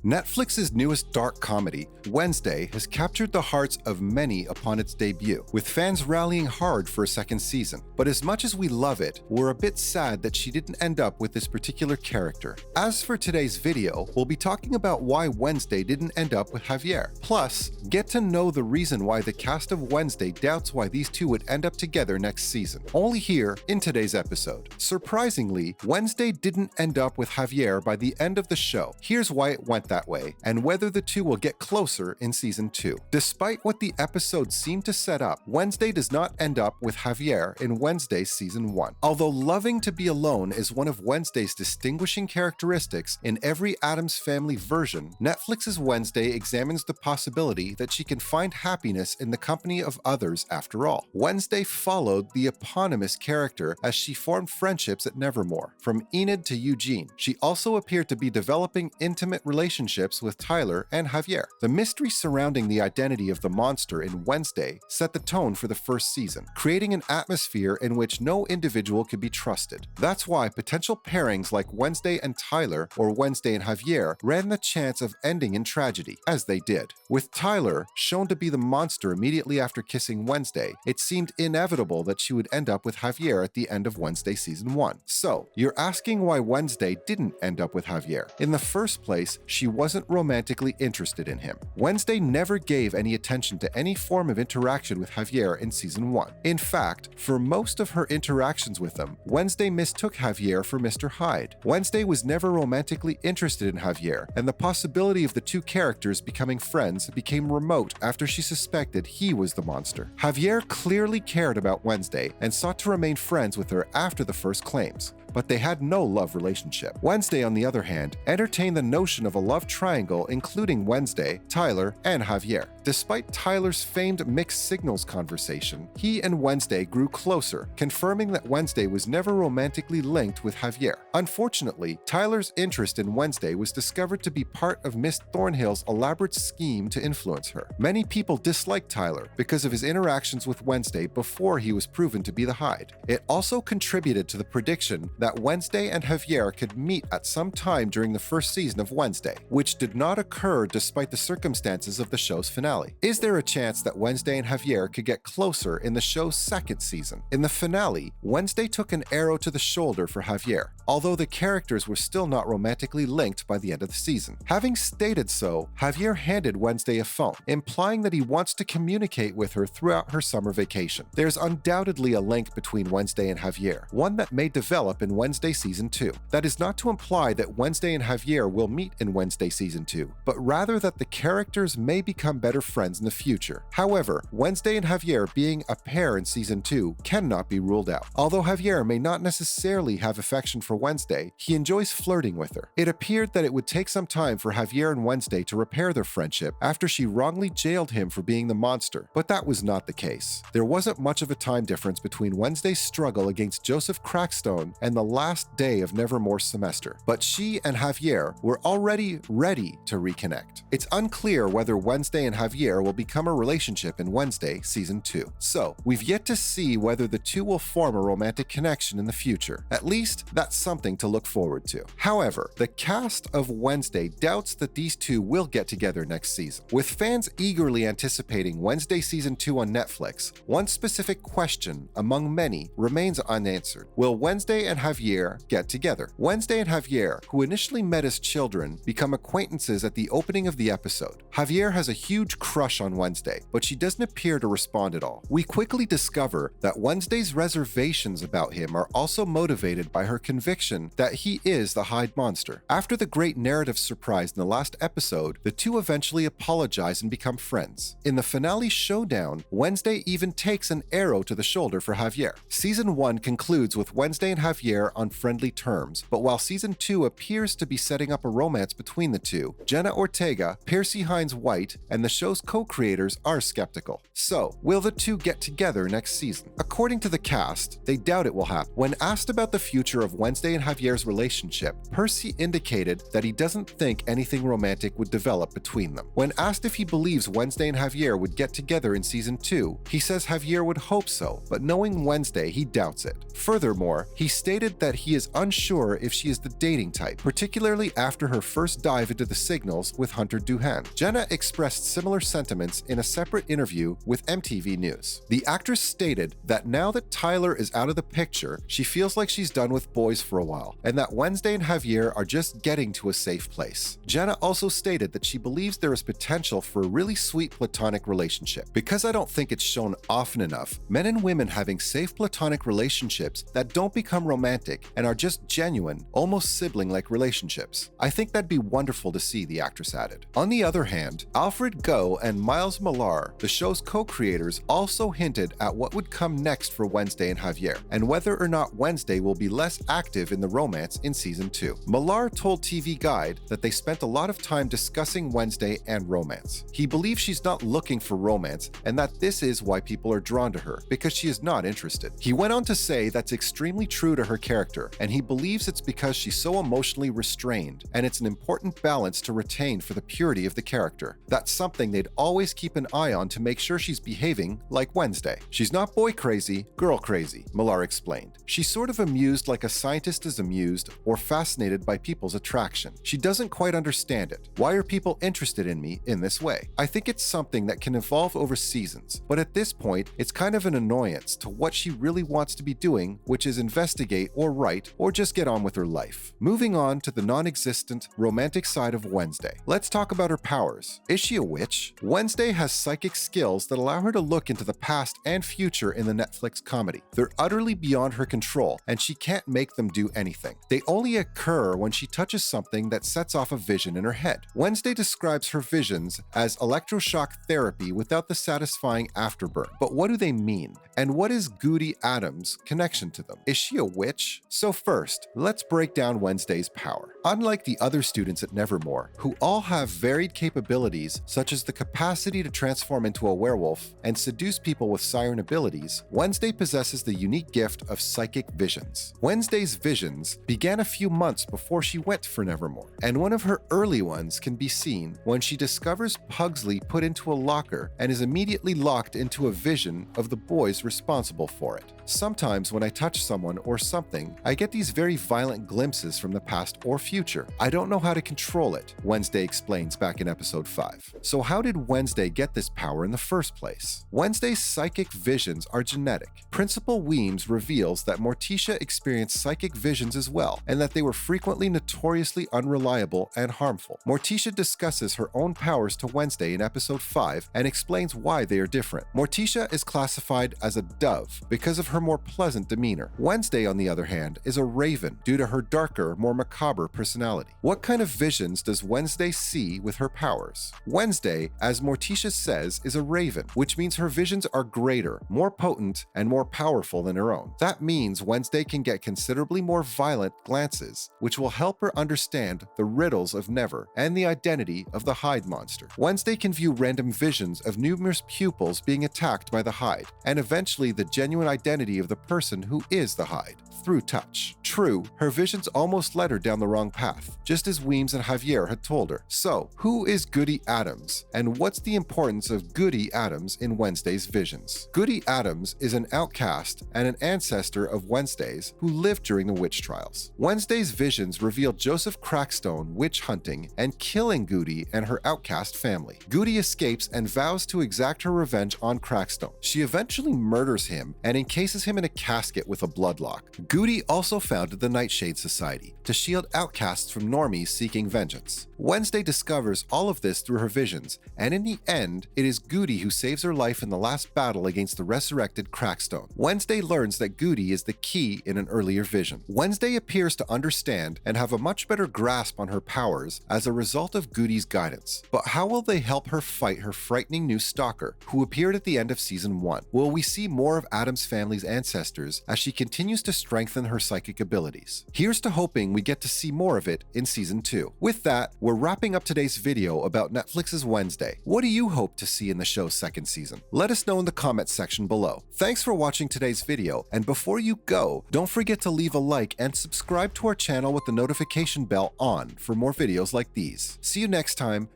Netflix's newest dark comedy, Wednesday, has captured the hearts of many upon its debut, with fans rallying hard for a second season. But as much as we love it, we're a bit sad that she didn't end up with this particular character. As for today's video, we'll be talking about why Wednesday didn't end up with Xavier. Plus, get to know the reason why the cast of Wednesday doubts why these two would end up together next season. Only here in today's episode. Surprisingly, Wednesday didn't end up with Xavier by the end of the show. Here's why it went that way, and whether the two will get closer in season 2. Despite what the episode seemed to set up, Wednesday does not end up with Xavier in Wednesday's season 1. Although loving to be alone is one of Wednesday's distinguishing characteristics in every Addams Family version, Netflix's Wednesday examines the possibility that she can find happiness in the company of others after all. Wednesday followed the eponymous character as she formed friendships at Nevermore, from Enid to Eugene. She also appeared to be developing intimate relationships with Tyler and Xavier. The mystery surrounding the identity of the monster in Wednesday set the tone for the first season, creating an atmosphere in which no individual could be trusted. That's why potential pairings like Wednesday and Tyler or Wednesday and Xavier ran the chance of ending in tragedy, as they did. With Tyler shown to be the monster immediately after kissing Wednesday, it seemed inevitable that she would end up with Xavier at the end of Wednesday season 1. So, you're asking why Wednesday didn't end up with Xavier. In the first place, she wasn't romantically interested in him. Wednesday never gave any attention to any form of interaction with Xavier in season 1. In fact, for most of her interactions with him, Wednesday mistook Xavier for Mr. Hyde. Wednesday was never romantically interested in Xavier, and the possibility of the two characters becoming friends became remote after she suspected he was the monster. Xavier clearly cared about Wednesday and sought to remain friends with her after the first claims, but they had no love relationship. Wednesday, on the other hand, entertained the notion of a love triangle including Wednesday, Tyler, and Xavier. Despite Tyler's famed mixed signals conversation, he and Wednesday grew closer, confirming that Wednesday was never romantically linked with Xavier. Unfortunately, Tyler's interest in Wednesday was discovered to be part of Miss Thornhill's elaborate scheme to influence her. Many people disliked Tyler because of his interactions with Wednesday before he was proven to be the Hyde. It also contributed to the prediction that Wednesday and Xavier could meet at some time during the first season of Wednesday, which did not occur despite the circumstances of the show's finale. Is there a chance that Wednesday and Xavier could get closer in the show's second season? In the finale, Wednesday took an arrow to the shoulder for Xavier, although the characters were still not romantically linked by the end of the season. Having stated so, Xavier handed Wednesday a phone, implying that he wants to communicate with her throughout her summer vacation. There's undoubtedly a link between Wednesday and Xavier, one that may develop in Wednesday season 2. That is not to imply that Wednesday and Xavier will meet in Wednesday season 2, but rather that the characters may become better friends in the future. However, Wednesday and Xavier being a pair in season 2 cannot be ruled out. Although Xavier may not necessarily have affection for Wednesday, he enjoys flirting with her. It appeared that it would take some time for Xavier and Wednesday to repair their friendship after she wrongly jailed him for being the monster, but that was not the case. There wasn't much of a time difference between Wednesday's struggle against Joseph Crackstone and the last day of Nevermore's semester, but she and Xavier were already ready to reconnect. It's unclear whether Wednesday and Xavier will become a relationship in Wednesday season 2. So, we've yet to see whether the two will form a romantic connection in the future. At least, that's something to look forward to. However, the cast of Wednesday doubts that these two will get together next season. With fans eagerly anticipating Wednesday season 2 on Netflix, one specific question, among many, remains unanswered. Will Wednesday and Xavier get together? Wednesday and Xavier, who initially met as children, become acquaintances at the opening of the episode. Xavier has a huge crush on Wednesday, but she doesn't appear to respond at all. We quickly discover that Wednesday's reservations about him are also motivated by her conviction that he is the Hyde monster. After the great narrative surprise in the last episode, the two eventually apologize and become friends. In the finale showdown, Wednesday even takes an arrow to the shoulder for Xavier. Season 1 concludes with Wednesday and Xavier on friendly terms, but while season 2 appears to be setting up a romance between the two, Jenna Ortega, Percy Hines White, and the show's co-creators are skeptical. So, will the two get together next season? According to the cast, they doubt it will happen. When asked about the future of Wednesday and Javier's relationship, Percy indicated that he doesn't think anything romantic would develop between them. When asked if he believes Wednesday and Xavier would get together in season 2, he says Xavier would hope so, but knowing Wednesday, he doubts it. Furthermore, he stated stated that he is unsure if she is the dating type, particularly after her first dive into the signals with Hunter Duhan. Jenna expressed similar sentiments in a separate interview with MTV News. The actress stated that now that Tyler is out of the picture, she feels like she's done with boys for a while, and that Wednesday and Xavier are just getting to a safe place. Jenna also stated that she believes there is potential for a really sweet platonic relationship. Because I don't think it's shown often enough, men and women having safe platonic relationships that don't become romantic and are just genuine, almost sibling-like relationships. I think that'd be wonderful to see, the actress added. On the other hand, Alfred Goh and Miles Millar, the show's co-creators, also hinted at what would come next for Wednesday and Xavier, and whether or not Wednesday will be less active in the romance in season 2. Millar told TV Guide that they spent a lot of time discussing Wednesday and romance. He believes she's not looking for romance and that this is why people are drawn to her, because she is not interested. He went on to say that's extremely true to her character, and he believes it's because she's so emotionally restrained, and it's an important balance to retain for the purity of the character. That's something they'd always keep an eye on to make sure she's behaving like Wednesday. She's not boy crazy, girl crazy, Millar explained. She's sort of amused like a scientist is amused or fascinated by people's attraction. She doesn't quite understand it. Why are people interested in me in this way? I think it's something that can evolve over seasons, but at this point, it's kind of an annoyance to what she really wants to be doing, which is investigate or write or just get on with her life. Moving on to the non-existent romantic side of Wednesday. Let's talk about her powers. Is she a witch? Wednesday has psychic skills that allow her to look into the past and future in the Netflix comedy. They're utterly beyond her control, and she can't make them do anything. They only occur when she touches something that sets off a vision in her head. Wednesday describes her visions as electroshock therapy without the satisfying afterburn. But what do they mean? And what is Goody Adams' connection to them? Is she a witch? So first, let's break down Wednesday's power. Unlike the other students at Nevermore, who all have varied capabilities such as the capacity to transform into a werewolf and seduce people with siren abilities, Wednesday possesses the unique gift of psychic visions. Wednesday's visions began a few months before she went for Nevermore, and one of her early ones can be seen when she discovers Pugsley put into a locker and is immediately locked into a vision of the boys responsible for it. Sometimes when I touch someone or something, I get these very violent glimpses from the past or future. I don't know how to control it, Wednesday explains back in episode 5. So how did Wednesday get this power in the first place? Wednesday's psychic visions are genetic. Principal Weems reveals that Morticia experienced psychic visions as well, and that they were frequently notoriously unreliable and harmful. Morticia discusses her own powers to Wednesday in episode 5 and explains why they are different. Morticia is classified as a dove because of her more pleasant demeanor. Wednesday, on the other hand, is a raven due to her darker, more macabre personality. What kind of visions does Wednesday see with her powers? Wednesday, as Morticia says, is a raven, which means her visions are greater, more potent, and more powerful than her own. That means Wednesday can get considerably more violent glances, which will help her understand the riddles of Never and the identity of the Hyde monster. Wednesday can view random visions of numerous pupils being attacked by the Hyde, and eventually the genuine identity of the person who is the Hyde, through touch. True, her visions almost led her down the wrong path, just as Weems and Xavier had told her. So, who is Goody Adams, and what's the importance of Goody Adams in Wednesday's visions? Goody Adams is an outcast and an ancestor of Wednesday's who lived during the witch trials. Wednesday's visions reveal Joseph Crackstone witch hunting and killing Goody and her outcast family. Goody escapes and vows to exact her revenge on Crackstone. She eventually murders him and encases him in a casket with a bloodlock. Goody also founded the Nightshade Society to shield outcasts from normies seeking vengeance. Wednesday discovers all of this through her visions, and in the end, it is Goody who saves her life in the last battle against the resurrected Crackstone. Wednesday learns that Goody is the key in an earlier vision. Wednesday appears to understand and have a much better grasp on her powers as a result of Goody's guidance. But how will they help her fight her frightening new stalker, who appeared at the end of season 1? Will we see more of Adam's family's ancestors as she continues to strengthen her psychic abilities? Here's to hoping we get to see more of it in season 2. With that, we're wrapping up today's video about Netflix's Wednesday. What do you hope to see in the show's second season? Let us know in the comments section below. Thanks for watching today's video, and before you go, don't forget to leave a like and subscribe to our channel with the notification bell on for more videos like these. See you next time.